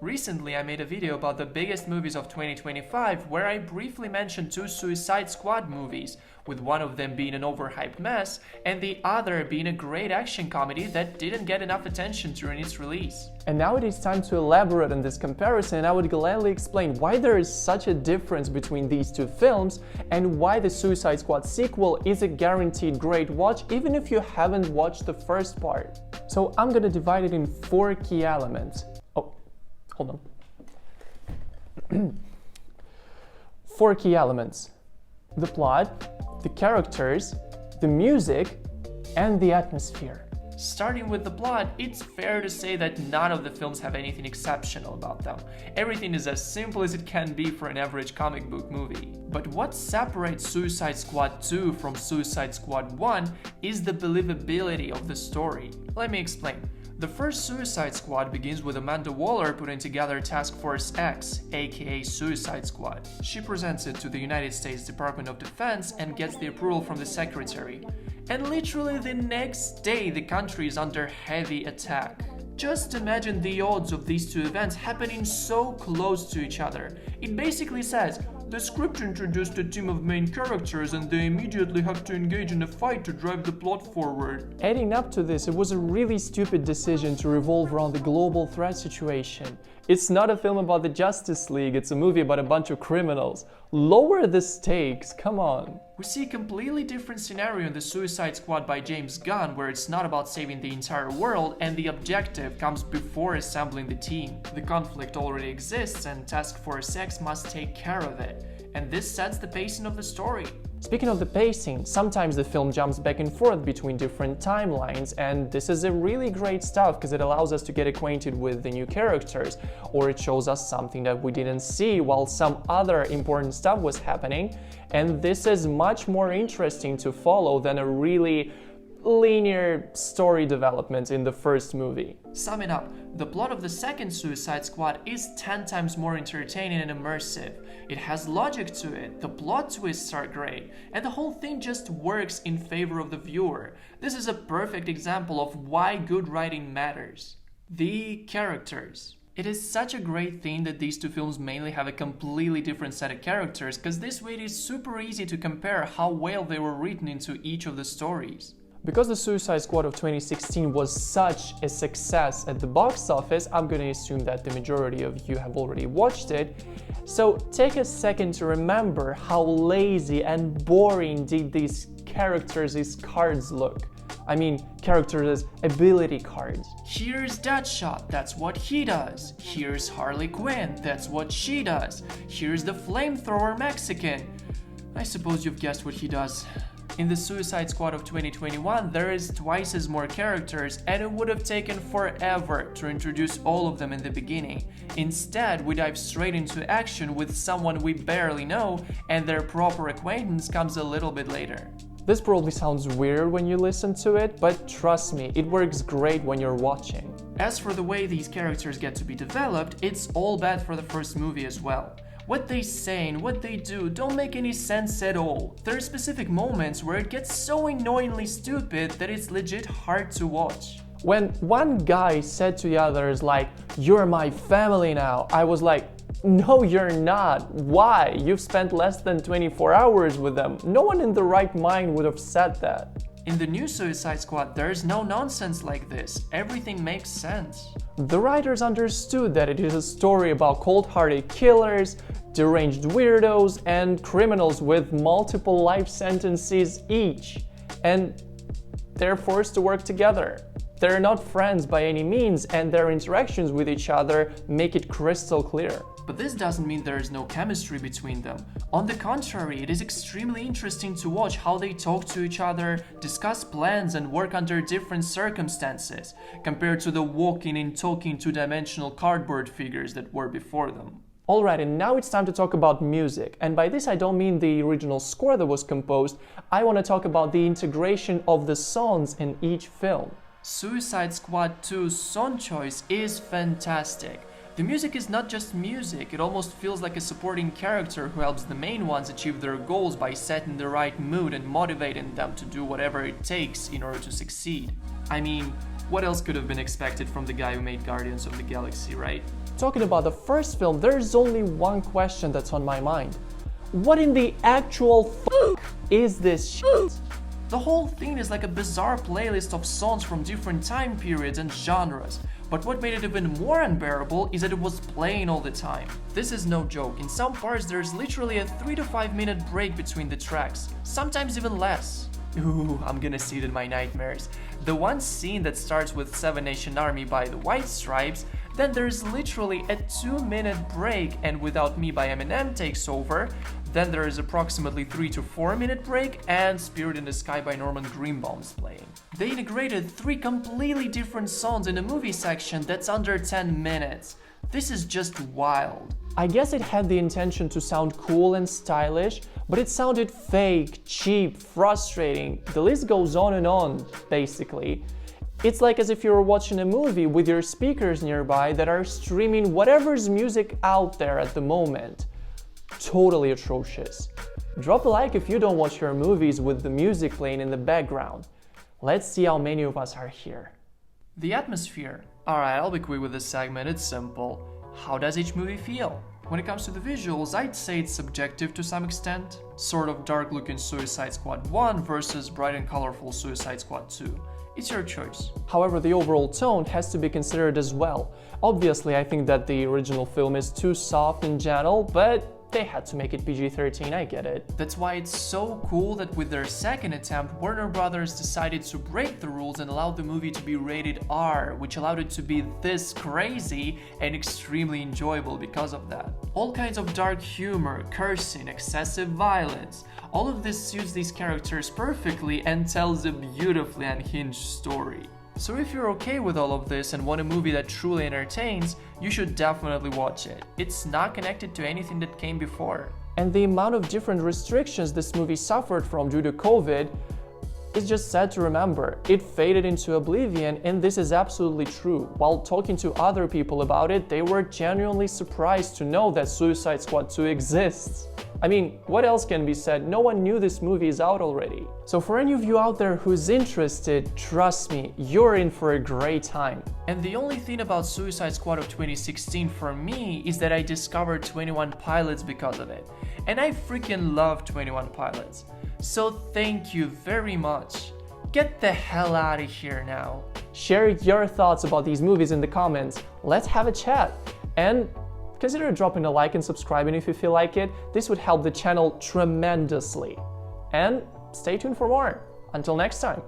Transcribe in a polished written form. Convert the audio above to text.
Recently, I made a video about the biggest movies of 2025 where I briefly mentioned two Suicide Squad movies, with one of them being an overhyped mess and the other being a great action comedy that didn't get enough attention during its release. And now it is time to elaborate on this comparison, and I would gladly explain why there is such a difference between these two films and why the Suicide Squad sequel is a guaranteed great watch even if you haven't watched the first part. So I'm gonna divide it in 4 key elements. Oh, hold on. 4 key elements: the plot, the characters, the music, and the atmosphere. Starting with the plot, it's fair to say that none of the films have anything exceptional about them. Everything is as simple as it can be for an average comic book movie. But what separates Suicide Squad 2 from Suicide Squad 1 is the believability of the story. Let me explain. The first Suicide Squad begins with Amanda Waller putting together Task Force X, aka Suicide Squad. She presents it to the United States Department of Defense and gets the approval from the Secretary. And literally the next day the country is under heavy attack. Just imagine the odds of these two events happening so close to each other. It basically says, the script introduced a team of main characters and they immediately have to engage in a fight to drive the plot forward. Adding up to this, it was a really stupid decision to revolve around the global threat situation. It's not a film about the Justice League, it's a movie about a bunch of criminals. Lower the stakes, come on. We see a completely different scenario in the Suicide Squad by James Gunn, where it's not about saving the entire world and the objective comes before assembling the team. The conflict already exists and Task Force X must take care of it. And this sets the pacing of the story. Speaking of the pacing, sometimes the film jumps back and forth between different timelines, and this is a really great stuff because it allows us to get acquainted with the new characters, or it shows us something that we didn't see while some other important stuff was happening, and this is much more interesting to follow than a really linear story development in the first movie. Summing up, the plot of the second Suicide Squad is 10 times more entertaining and immersive. It has logic to it, the plot twists are great, and the whole thing just works in favor of the viewer. This is a perfect example of why good writing matters. The characters. It is such a great thing that these two films mainly have a completely different set of characters, because this way it is super easy to compare how well they were written into each of the stories. Because the Suicide Squad of 2016 was such a success at the box office, I'm gonna assume that the majority of you have already watched it. So take a second to remember how lazy and boring did these characters' cards look. I mean, characters' ability cards. Here's Deadshot, that's what he does. Here's Harley Quinn, that's what she does. Here's the Flamethrower Mexican. I suppose you've guessed what he does. In the Suicide Squad of 2021, there is twice as more characters, and it would have taken forever to introduce all of them in the beginning. Instead, we dive straight into action with someone we barely know, and their proper acquaintance comes a little bit later. This probably sounds weird when you listen to it, but trust me, it works great when you're watching. As for the way these characters get to be developed, it's all bad for the first movie as well. What they say and what they do don't make any sense at all. There are specific moments where it gets so annoyingly stupid that it's legit hard to watch. When one guy said to the others like, "You're my family now," I was like, no you're not. Why? You've spent less than 24 hours with them. No one in the right mind would have said that. In the new Suicide Squad, there's no nonsense like this. Everything makes sense. The writers understood that it is a story about cold-hearted killers, deranged weirdos, and criminals with multiple life sentences each. And they're forced to work together. They're not friends by any means, and their interactions with each other make it crystal clear. But this doesn't mean there is no chemistry between them. On the contrary, it is extremely interesting to watch how they talk to each other, discuss plans, and work under different circumstances, compared to the walking and talking two-dimensional cardboard figures that were before them. Alright, and now it's time to talk about music. And by this I don't mean the original score that was composed, I want to talk about the integration of the songs in each film. Suicide Squad 2's song choice is fantastic. The music is not just music, it almost feels like a supporting character who helps the main ones achieve their goals by setting the right mood and motivating them to do whatever it takes in order to succeed. I mean, what else could have been expected from the guy who made Guardians of the Galaxy, right? Talking about the first film, there's only one question that's on my mind. What in the actual is this shit? The whole thing is like a bizarre playlist of songs from different time periods and genres. But what made it even more unbearable is that it was playing all the time. This is no joke, in some parts there's literally a 3 to 5 minute break between the tracks, sometimes even less. Ooh, I'm gonna see it in my nightmares. The one scene that starts with Seven Nation Army by the White Stripes, then there's literally a 2-minute break and Without Me by Eminem takes over, then there is approximately 3 to 4 minute break and Spirit in the Sky by Norman Greenbaum's playing. They integrated 3 completely different songs in a movie section that's under 10 minutes. This is just wild. I guess it had the intention to sound cool and stylish, but it sounded fake, cheap, frustrating. The list goes on, basically. It's like as if you were watching a movie with your speakers nearby that are streaming whatever's music out there at the moment. Totally atrocious. Drop a like if you don't watch your movies with the music playing in the background. Let's see how many of us are here. The atmosphere. Alright, I'll be quick with this segment, it's simple. How does each movie feel? When it comes to the visuals, I'd say it's subjective to some extent. Sort of dark looking Suicide Squad 1 versus bright and colorful Suicide Squad 2. It's your choice. However, the overall tone has to be considered as well. Obviously, I think that the original film is too soft and gentle, but they had to make it PG-13, I get it. That's why it's so cool that with their second attempt, Warner Brothers decided to break the rules and allow the movie to be rated R, which allowed it to be this crazy and extremely enjoyable because of that. All kinds of dark humor, cursing, excessive violence, all of this suits these characters perfectly and tells a beautifully unhinged story. So if you're okay with all of this and want a movie that truly entertains, you should definitely watch it. It's not connected to anything that came before. And the amount of different restrictions this movie suffered from due to COVID is just sad to remember. It faded into oblivion, and this is absolutely true. While talking to other people about it, they were genuinely surprised to know that Suicide Squad 2 exists. I mean, what else can be said? No one knew this movie is out already. So for any of you out there who's interested, trust me, you're in for a great time. And the only thing about Suicide Squad of 2016 for me is that I discovered 21 Pilots because of it. And I freaking love 21 Pilots. So thank you very much. Get the hell out of here now. Share your thoughts about these movies in the comments. Let's have a chat. And consider dropping a like and subscribing if you feel like it. This would help the channel tremendously. And stay tuned for more. Until next time.